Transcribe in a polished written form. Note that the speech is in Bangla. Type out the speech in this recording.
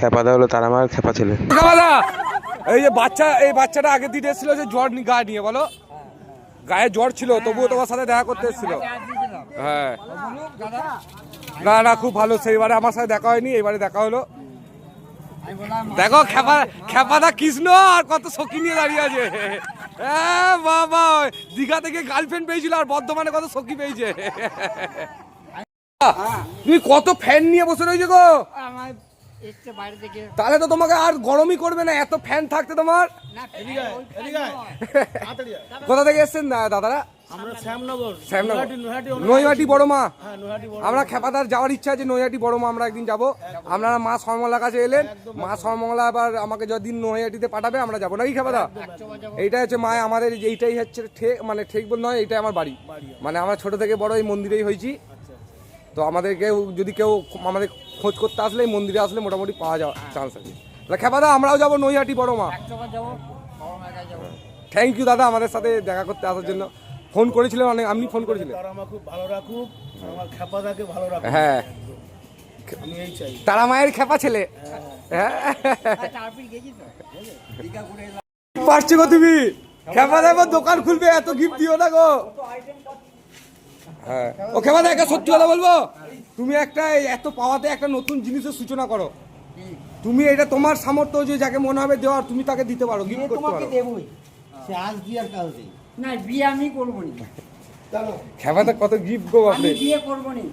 খেপাদা হলো তার আমার খেপা ছেলে। এই যে বাচ্চাটা আগের দিন এসেছিল যে জ্বর গা নিয়ে, বলো গায়ে জ্বর ছিল তবুও তোমার সাথে দেখা করতে এসেছিল। হ্যাঁ না খুব ভালো, সেইবারে আমার সাথে দেখা হয়নি, এইবারে দেখা হলো। দেখো খেপাদা কৃষ্ণ আর কত সখী নিয়ে দাঁড়িয়ে আছে। বাবা দীঘা থেকে গার্লফ্রেন্ড পেয়েছিল আর বর্ধমানে কত সখী পেয়েছে। তুমি কত ফ্যান নিয়ে বসে রয়েছে গো, তাহলে তো তোমাকে আর গরমই করবে না এত ফ্যান থাকতে তোমার। কোথা থেকে এসছেন দাদারা? নৈহাটি বড় মা। আমরা খেপাদার যাওয়ার ইচ্ছা আছে, নৈহাটি বড় মা আমরা একদিন যাবো। আপনারা মা সর্বমঙ্গলার কাছে এলেন, মা সর্বমঙ্গলা আবার আমাকে যদিন নৈহাটিতে পাঠাবে আমরা যাবো নাকি খেপাদা? এইটাই হচ্ছে মা আমাদের, এইটাই হচ্ছে মানে ঠিক বল নয়, এইটাই আমার বাড়ি। মানে আমরা ছোট থেকে বড় এই মন্দিরেই হয়েছি। তো আমাদেরকে যদি কেউ আমাদের খোঁজ করতে আসলে এই মন্দিরে আসলে মোটামুটি পাওয়া যাওয়ার চান্স আছে। তাহলে খেপাদা আমরাও যাবো নৈহাটি বড় মা। থ্যাংক ইউ দাদা আমাদের সাথে দেখা করতে আসার জন্য। ফোন করেছিলেন অনেক, আপনি ফোন করেছিলেন। হ্যাঁ তারা মায়ের খেপা ছেলে। পারছি গো তুমি, খেপাদা এবার দোকান খুলবে, এত গিফট দিও না গো। হ্যাঁ ও খেপাদা একটা সত্যি কথা বলবো, তুমি একটা এত পাওয়াতে একটা নতুন জিনিসের সূচনা করো। তুমি এটা তোমার সামর্থ্য, যে যাকে মনে হবে দেওয়ার তুমি তাকে দিতে পারো, গিফট করতে পারো। না বিয়ে আমি করবো না। খেপাদা কত গিফট গো আপনি। বিয়ে করবো না।